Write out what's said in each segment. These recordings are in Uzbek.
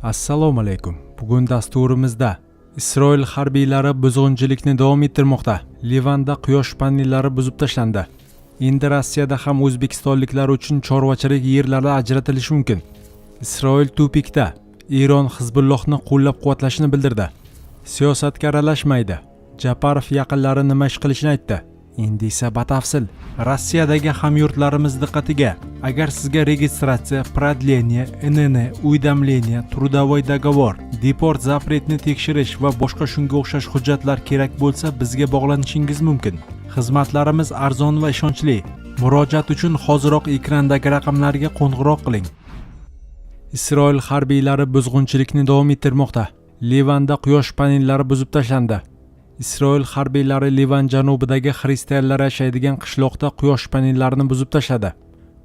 Assalomu alaykum. Bugun dasturimizda Isroil harbiylari buzg'unchilikni davom ettirmoqda. Livanda quyosh panellari buzib tashlandi. Endi Rossiyada ham o'zbekistonliklar uchun chorvachilik yerlari ajratilishi mumkin. Isroil tupikda. Eron Hizbullohni qo'llab-quvvatlashini bildirdi. Siyosatga aralashmaydi. Japarov yaqinlari nima ish qilishini aytdi. Endi esa batafsil. Rossiyadagi hamyurtlarimiz diqqatiga. Agar sizga registratsiya, продление, NN, uydamleniya, трудовой договор, deport запретni tekshirish va boshqa shunga o'xshash hujjatlar kerak bo'lsa, bizga bog'lanishingiz mumkin. Xizmatlarimiz arzon va ishonchli. Murojaat uchun hoziroq ekrandagi raqamlarga qo'ng'iroq qiling. Isroil harbiylari buzg'unchilikni davom ettirmoqda. Livanda quyosh panellari buzib tashlandi. Isroil harbiylari Livan janubidagi xristianlar yashaydigan qishloqda quyosh panellarini buzib tashladi.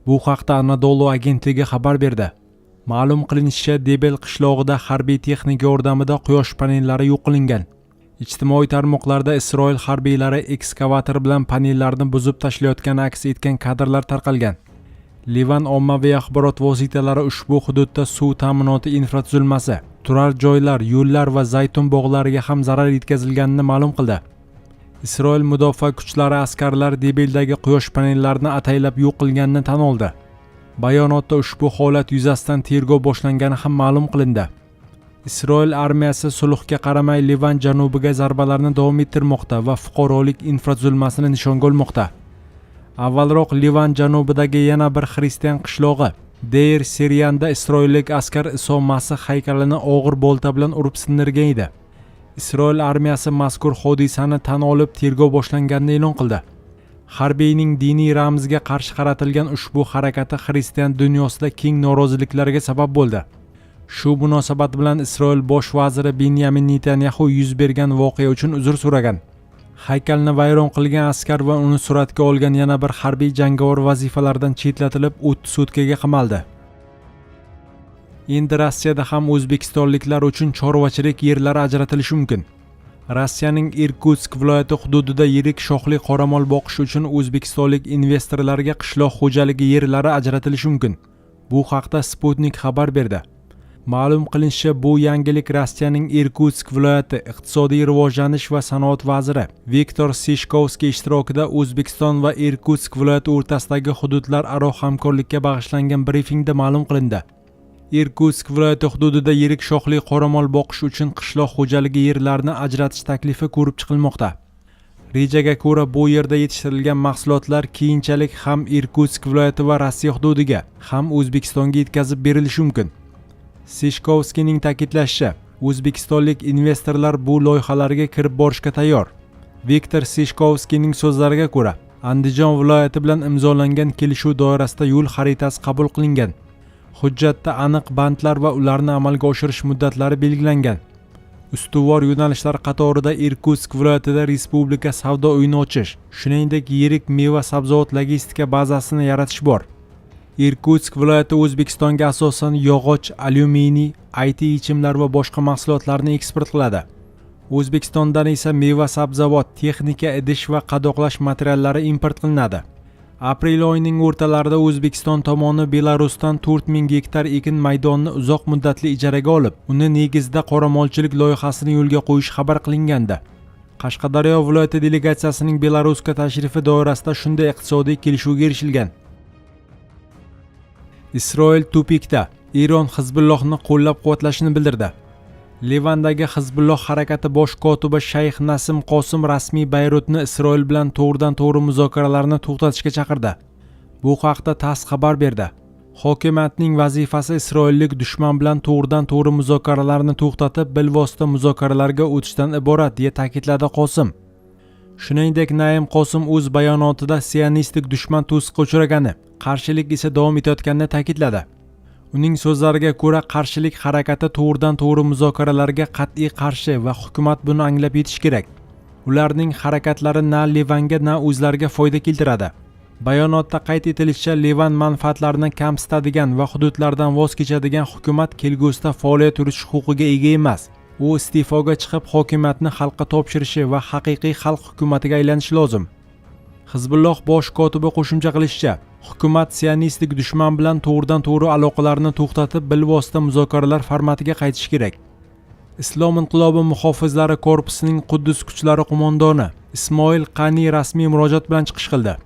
Bu haqda Anadolu agentligi xabar berdi. Ma'lum qilinishicha, Debel qishlog'ida harbiy texnika yordamida quyosh panellari yo'q qilingan. Ijtimoiy tarmoqlarda Isroil harbiylari ekskavator bilan panellarni buzib tashlayotgani aks etgan kadrlar tarqalgan. Livan ommaviy axborot vositalari ushbu hududda suv ta'minoti infratuzilmasi, turar joylar, yo'llar va zaytun bog'lariga ham zarar yetkazilganini ma'lum qildi. Isroil mudofaa kuchlari askarlar Debeldagi quyosh panellarini ataylab yo'q qilganini tan oldi. Bayonotda ushbu holat yuzasidan tergov boshlangani ham ma'lum qilindi. Isroil armiyasi sulhga qaramay Livan janubiga zarbalarni davom ettirmoqda va fuqarolik infratuzilmasini nishonga olmoqda. Avvalroq Livan janubidagi yana bir xristian qishlog'i Deir Seriyanda isroillik askar Iso Masih haykalini og'ir bolta bilan urib sindirgan edi. Isroil armiyasi mazkur hodisani tan olib tergov boshlanganini e'lon qildi. Harbiyning diniy ramziga qarshi qaratilgan ushbu harakati xristian dunyosida keng noroziliklarga sabab bo'ldi. Shu munosabat bilan Isroil bosh vaziri Benyamin Netanyahu yuz bergan voqea uchun uzr so'ragan. Haykalni vayron qilgan askar va uni suratga olgan yana bir harbiy jangovar vazifalardan chetlatilib 30 sutkaga qamaldi. Endi Rossiyada ham o'zbekistonliklar uchun chorvachilik yerlari ajratilishi mumkin. Rossiyaning Irkutsk viloyati hududida yirik shoxli qoramol boqish uchun o'zbekistonlik investorlarga qishloq xo'jaligi yerlari ajratilishi mumkin. Bu haqda Sputnik xabar berdi. Ma'lum qilinishicha, bu yangilik Rossiyaning Irkutsk viloyati iqtisodiy rivojlanish va sanoat vaziri Viktor Sishkovskiy ishtirokida O'zbekiston va Irkutsk viloyati o'rtasidagi hududlararo hamkorlikka bag'ishlangan brifingda ma'lum qilindi. Irkutsk viloyati hududida yirik shoxli qoramol boqish uchun qishloq xo'jaligi yerlarini ajratish taklifi ko'rib chiqilmoqda. Rejaga ko'ra, bu yerda yetishtirilgan mahsulotlar keyinchalik ham Irkutsk viloyati va Rossiya hududiga, ham O'zbekistonga yetkazib berilishi mumkin. Sishkovskiyning ta'kidlashicha, o'zbekistonlik investorlar bu loyihalarga kirib borishga tayyor. Viktor Sishkovskiyning so'zlariga ko'ra, Andijon viloyati bilan imzolangan kelishuv doirasida yo'l xaritasi qabul qilingan. Hujjatda aniq bandlar va ularni amalga oshirish muddatlari belgilangan. Ustuvor yo'nalishlar qatorida Irkutsk viloyatida respublika savdo uyini ochish, shuningdek yirik meva-sabzavot logistika bazasini yaratish bor. Irkutsk viloyati O'zbekistonga asosan yog'och, alyuminiy, IT ichimlar va boshqa mahsulotlarni eksport qiladi. O'zbekistondan esa meva-sabzavot, texnika, idish va qadoqlash materiallari import qilinadi. Aprel oyining o'rtalarida O'zbekiston tomoni Belarusdan 4000 gektar ekin maydonini uzoq muddatli ijaraga olib, uni negizida qoramolchilik loyihasini yo'lga qo'yish xabar qilingandi. Qashqadaryo viloyati delegatsiyasining Belarusga tashrifi doirasida shunday iqtisodiy kelishuvga erishilgan. Isroil tupikda. Eron Hizbullohni qo'llab-quvvatlashini bildirdi. Livandagi Hizbulloh harakati bosh kotibi Shayx Nasim Qosim rasmiy Bayrutni Isroil bilan to'g'ridan-to'g'ri muzokaralarni to'xtatishga chaqirdi. Bu haqda TASS xabar berdi. Hokimiyatning vazifasi Isroillik dushman bilan to'g'ridan-to'g'ri muzokaralarni to'xtatib, bilvosita muzokaralarga o'tishdan iborat, deya ta'kidladi Qosim. Shuningdek, Naim Qosim o'z bayonotida sionistik dushman to'siqqa uchragani, qarshilik esa davom etayotganini ta'kidladi. Uning so'zlariga ko'ra, qarshilik harakati to'g'ridan-to'g'ri muzokaralarga qat'iy qarshi va hukumat buni anglab yetish kerak. Ularning harakatlari na Livanga, na o'zlariga foyda keltiradi. Bayonotda qayd etilishicha, Livan manfaatlarini kamsitadigan va hududlardan voz kechadigan hukumat kelgusida faoliyat yuritish huquqiga ega emas. U iste'foga chiqib, hokimiyatni xalqqa topshirishi va haqiqiy xalq hukumatiga aylanishi lozim. Hizbulloh bosh kotibi qo'shimcha qilishicha, Hukumat sionistik dushman bilan to'g'ridan-to'g'ri aloqalarni to'xtatib, bilvosita muzokaralar formatiga qaytishi kerak. Islom inqilobi muhofizlari korpusining Quddus kuchlari qo'mondoni Ismoil Qani rasmiy murojaat bilan chiqish qildi.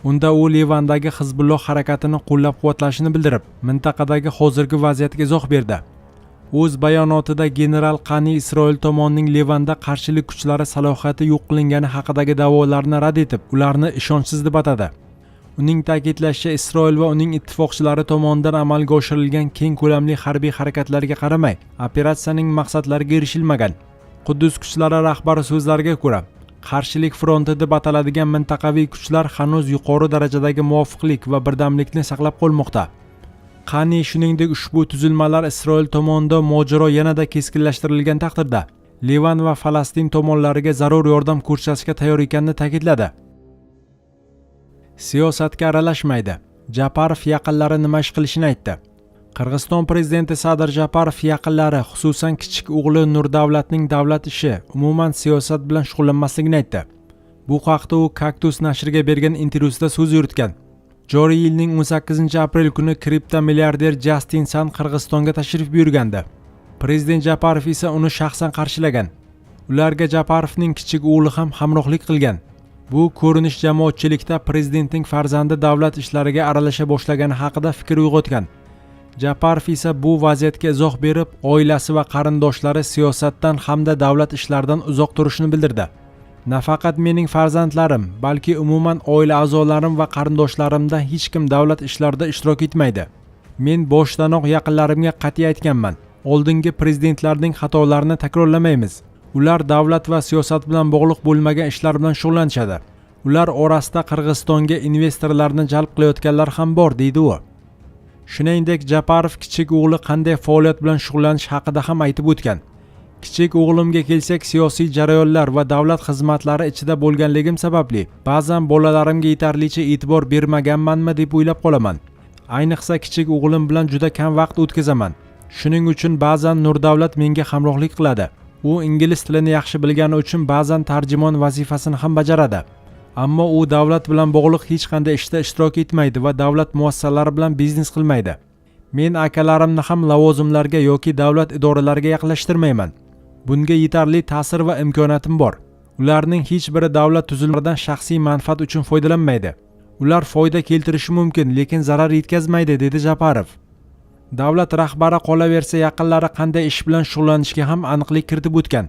Unda u Livandagi Hizbulloh harakatini qo'llab-quvvatlashini bildirib, mintaqadagi hozirgi vaziyatga izoh berdi. O'z bayonotida general Qani Isroil tomonining Livanda qarshilik kuchlari salohiyati yo'q qilingani haqidagi da'volarni rad etib, ularni ishonchsiz deb atadi. Uning ta'kidlashicha, Isroil va uning ittifoqchilari tomonidan amalga oshirilgan keng ko'lamli harbiy harakatlarga qaramay, operatsiyaning maqsadlariga erishilmagan. Quddus kuchlari rahbari so'zlariga ko'ra, qarshilik fronti deb ataladigan mintaqaviy kuchlar hanuz yuqori darajadagi muvofiqlik va birdamlikni saqlab qolmoqda. Qani shuningdek ushbu tuzilmalar Isroil tomonidan mojaro yanada keskinlashtirilgan taqdirda Livan va Falastin tomonlariga zarur yordam ko'rsatishga tayyor ekanini ta'kidladi. Siyosatga aralashmaydi. Japarov yaqinlari nima ish qilishini aytdi. Qirg'iziston prezidenti Sadir Japarov yaqinlari, xususan kichik o'g'li Nurdavlatning davlat ishi, umuman siyosat bilan shug'ullanmasligini aytdi. Bu haqda u Kaktus nashriga bergan intervyusida so'z yuritgan. Joriy yilning 18-aprel kuni kriptomilliarder Justin Sun Qirg'izistonga tashrif buyurgandi. Prezident Japarov esa uni shaxsan qarshilagan. Ularga Japarovning kichik o'g'li ham hamrohlik qilgan. Bu ko'rinish jamoatchilikda prezidentning farzandi davlat ishlariga aralasha boshlagani haqida fikr uyg'otgan. Japarov esa bu vaziyatga izoh berib, oilasi va qarindoshlari siyosatdan hamda davlat ishlaridan uzoq turishini bildirdi. Nafaqat mening farzandlarim, balki umuman oila a'zolarim va qarindoshlarimda hech kim davlat ishlarida ishtirok etmaydi. Men boshdanoq yaqinlarimga qat'iy aytganman. Oldingi prezidentlarning xatolarini takrorlamaymiz. Ular davlat va siyosat bilan bog'liq bo'lmagan ishlar bilan shug'ullanishadi. Ular orasida Qirg'izistonga investorlarni jalb qilayotganlar ham bor, deydi u. Shuningdek, Japarov kichik o'g'li qanday faoliyat bilan shug'ullanish haqida ham aytib o'tgan. Kichik o'g'limga kelsak, siyosiy jarayonlar va davlat xizmatlari ichida bo'lganligim sababli ba'zan bolalarimga yetarlicha e'tibor bermaganmanmi deb o'ylab qolaman. Ayniqsa kichik o'g'lim bilan juda kam vaqt o'tkazaman. Shuning uchun ba'zan Nurdavlat menga hamrohlik qiladi. U ingliz tilini yaxshi bilgani uchun ba'zan tarjimon vazifasini ham bajaradi. Ammo u davlat bilan bog'liq hech qanday ishda ishtirok etmaydi va davlat muassasalari bilan biznes qilmaydi. Men akalarimni ham lavozimlarga yoki davlat idoralariga yaqinlashtirmayman. Bunga yetarli ta'sir va imkoniyatim bor. Ularning hech biri davlat tuzilmalaridan shaxsiy manfaat uchun foydalanmaydi. Ular foyda keltirishi mumkin, lekin zarar yetkazmaydi, dedi Japarov. Davlat rahbari qolaversa yaqinlari qanday ish bilan shug'ullanishiga ham aniqlik kiritib o'tgan.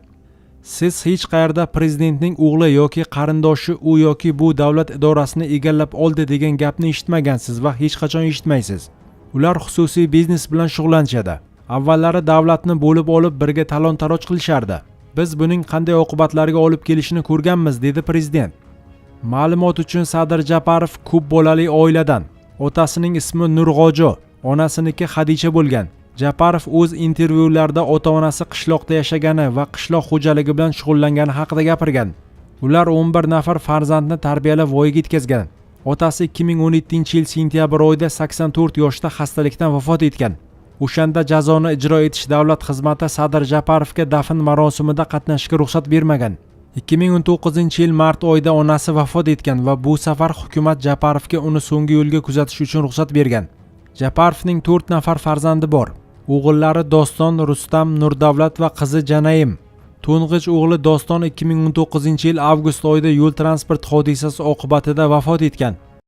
Siz hech qayerda prezidentning o'g'li yoki qarindoshi u yoki bu davlat idorasini egallab oldi degan gapni eshitmagansiz va hech qachon eshitmaysiz. Ular xususiy biznes bilan shug'ullanishadi. Avvallari davlatni bo'lib olib birga talon-taroj qilishardi. Biz buning qanday oqibatlarga olib kelishini ko'rganmiz, dedi prezident. Ma'lumot uchun Sadir Japarov ko'p bolali oiladan. Otasining ismi Nurg'ojo, onasiniki Xadicha bo'lgan. Japarov o'z intervyularida ota-onasi qishloqda yashagani va qishloq xo'jaligi bilan shug'ullangani haqida gapirgan. Ular 11 nafar farzandni tarbiyalab voyaga yetkazgan. Otasi 2017-yil sentyabr oyida 84 yoshda xastalikdan vafot etgan. O'shanda jazoni ijro etish davlat xizmati Sadir Japarovga dafn marosimida qatnashishga ruxsat bermagan. 2019-yil mart oyida onasi vafot etgan va bu safar hukumat Japarovga uni so'nggi yo'lga kuzatish uchun ruxsat bergan. Japarovning 4 nafar farzandi bor. O'g'illari Doston, Rustam, Nurdavlat va qizi Janayim. To'ng'ich o'g'li Doston 2019-yil avgust oyida yo'l transport hodisasi oqibatida vafot etgan.